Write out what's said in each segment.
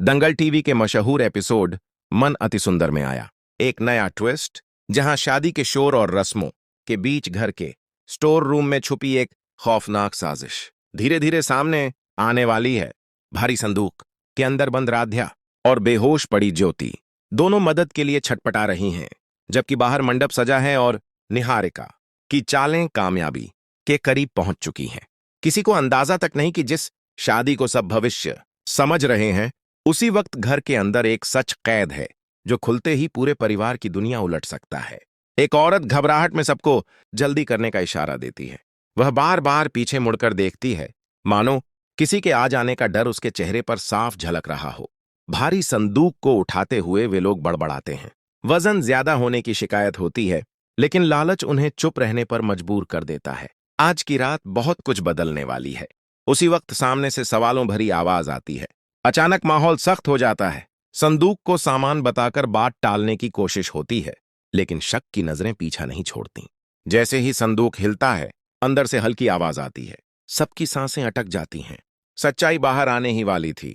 दंगल TV के मशहूर episode मन अति सुंदर में आया एक नया ट्विस्ट, जहां शादी के शोर और रस्मों के बीच घर के स्टोर रूम में छुपी एक खौफनाक साजिश धीरे धीरे सामने आने वाली है। भारी संदूक के अंदर बंद राध्या और बेहोश पड़ी ज्योति दोनों मदद के लिए छटपटा रही हैं, जबकि बाहर मंडप सजा है और निहारिका की चालें कामयाबी के करीब पहुंच चुकी हैं। किसी को अंदाजा तक नहीं कि जिस शादी को सब भविष्य समझ रहे हैं, उसी वक्त घर के अंदर एक सच कैद है जो खुलते ही पूरे परिवार की दुनिया उलट सकता है। एक औरत घबराहट में सबको जल्दी करने का इशारा देती है। वह बार बार पीछे मुड़कर देखती है, मानो किसी के आ जाने का डर उसके चेहरे पर साफ झलक रहा हो। भारी संदूक को उठाते हुए वे लोग बड़बड़ाते हैं। वजन ज्यादा होने की शिकायत होती है, लेकिन लालच उन्हें चुप रहने पर मजबूर कर देता है। आज की रात बहुत कुछ बदलने वाली है। उसी वक्त सामने से सवालों भरी आवाज आती है। अचानक माहौल सख्त हो जाता है। संदूक को सामान बताकर बात टालने की कोशिश होती है, लेकिन शक की नजरें पीछा नहीं छोड़ती। जैसे ही संदूक हिलता है, अंदर से हल्की आवाज आती है। सबकी सांसें अटक जाती हैं। सच्चाई बाहर आने ही वाली थी,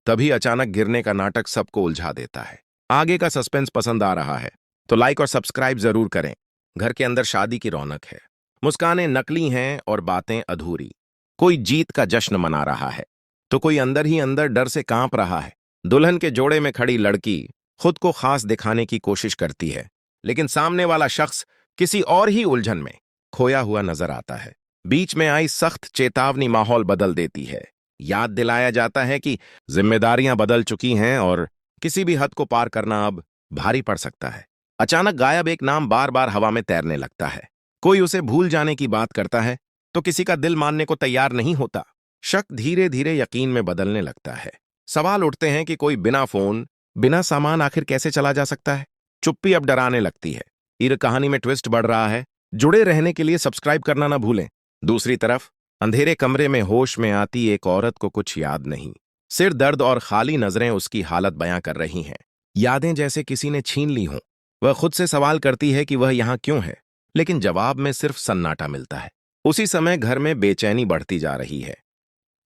तभी अचानक गिरने का नाटक सबको उलझा देता है। आगे का सस्पेंस पसंद आ रहा है तो लाइक और सब्सक्राइब जरूर करें। घर के अंदर शादी की रौनक है। मुस्कानें नकली हैं और बातें अधूरी। कोई जीत का जश्न मना रहा है तो कोई अंदर ही अंदर डर से कांप रहा है। दुल्हन के जोड़े में खड़ी लड़की खुद को खास दिखाने की कोशिश करती है, लेकिन सामने वाला शख्स किसी और ही उलझन में खोया हुआ नजर आता है। बीच में आई सख्त चेतावनी माहौल बदल देती है। याद दिलाया जाता है कि जिम्मेदारियां बदल चुकी हैं और किसी भी हद को पार करना अब भारी पड़ सकता है। अचानक गायब एक नाम बार बार हवा में तैरने लगता है। कोई उसे भूल जाने की बात करता है तो किसी का दिल मानने को तैयार नहीं होता। शक धीरे धीरे यकीन में बदलने लगता है। सवाल उठते हैं कि कोई बिना फोन, बिना सामान आखिर कैसे चला जा सकता है। चुप्पी अब डराने लगती है। इस कहानी में ट्विस्ट बढ़ रहा है। जुड़े रहने के लिए सब्सक्राइब करना ना भूलें। दूसरी तरफ अंधेरे कमरे में होश में आती एक औरत को कुछ याद नहीं। सिर दर्द और खाली नजरें उसकी हालत बयां कर रही हैं। यादें जैसे किसी ने छीन ली हों। वह खुद से सवाल करती है कि वह यहां क्यों है, लेकिन जवाब में सिर्फ सन्नाटा मिलता है। उसी समय घर में बेचैनी बढ़ती जा रही है।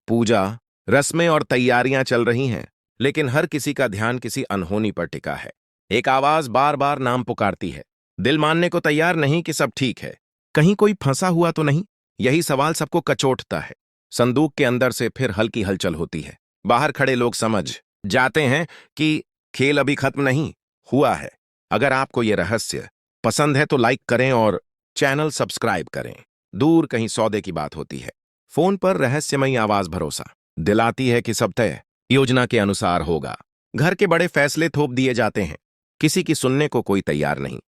पूजा, रस्में और तैयारियां चल रही हैं, लेकिन हर किसी का ध्यान किसी अनहोनी पर टिका है। एक आवाज बार बार नाम पुकारती है। दिल मानने को तैयार नहीं कि सब ठीक है। कहीं कोई फंसा हुआ तो नहीं? यही सवाल सबको कचोटता है। संदूक के अंदर से फिर हल्की हलचल होती है। बाहर खड़े लोग समझ जाते हैं कि खेल अभी खत्म नहीं हुआ है। अगर आपको यह रहस्य पसंद है तो लाइक करें और चैनल सब्सक्राइब करें। दूर कहीं सौदे की बात होती है। फोन पर रहस्यमयी आवाज भरोसा दिलाती है कि सब तय योजना के अनुसार होगा। घर के बड़े फैसले थोप दिए जाते हैं। किसी की सुनने को कोई तैयार नहीं।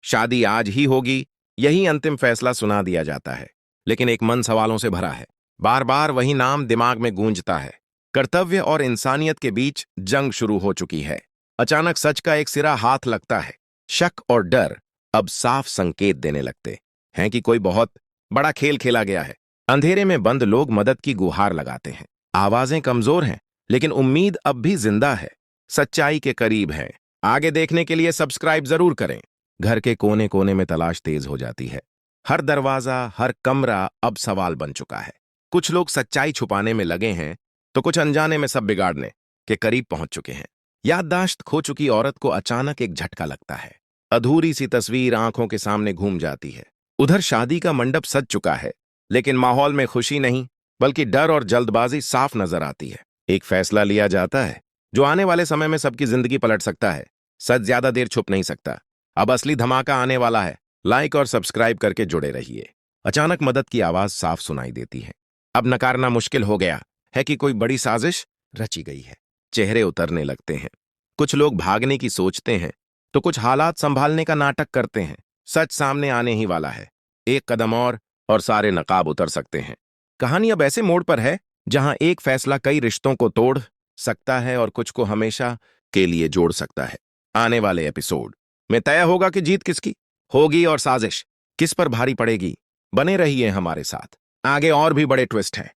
शादी आज ही होगी, यही अंतिम फैसला सुना दिया जाता है। लेकिन एक मन सवालों से भरा है। बार बार वही नाम दिमाग में गूंजता है। कर्तव्य और इंसानियत के बीच जंग शुरू हो चुकी है। अचानक सच का एक सिरा हाथ लगता है। शक और डर अब साफ संकेत देने लगते हैं कि कोई बहुत बड़ा खेल खेला गया है। अंधेरे में बंद लोग मदद की गुहार लगाते हैं। आवाजें कमजोर हैं, लेकिन उम्मीद अब भी जिंदा है। सच्चाई के करीब है। आगे देखने के लिए सब्सक्राइब जरूर करें। घर के कोने कोने में तलाश तेज हो जाती है। हर दरवाजा, हर कमरा अब सवाल बन चुका है। कुछ लोग सच्चाई छुपाने में लगे हैं तो कुछ अनजाने में सब बिगाड़ने के करीब पहुंच चुके हैं। याददाश्त खो चुकी औरत को अचानक एक झटका लगता है। अधूरी सी तस्वीर आंखों के सामने घूम जाती है। उधर शादी का मंडप सज चुका है, लेकिन माहौल में खुशी नहीं, बल्कि डर और जल्दबाजी साफ नजर आती है। एक फैसला लिया जाता है जो आने वाले समय में सबकी जिंदगी पलट सकता है। सच ज्यादा देर छुप नहीं सकता। अब असली धमाका आने वाला है। लाइक और सब्सक्राइब करके जुड़े रहिए। अचानक मदद की आवाज साफ सुनाई देती है। अब नकारना मुश्किल हो गया है कि कोई बड़ी साजिश रची गई है। चेहरे उतरने लगते हैं। कुछ लोग भागने की सोचते हैं तो कुछ हालात संभालने का नाटक करते हैं। सच सामने आने ही वाला है। एक कदम और सारे नकाब उतर सकते हैं। कहानी अब ऐसे मोड़ पर है जहां एक फैसला कई रिश्तों को तोड़ सकता है और कुछ को हमेशा के लिए जोड़ सकता है। आने वाले एपिसोड में तय होगा कि जीत किसकी होगी और साजिश किस पर भारी पड़ेगी। बने रहिए हमारे साथ। आगे और भी बड़े ट्विस्ट हैं।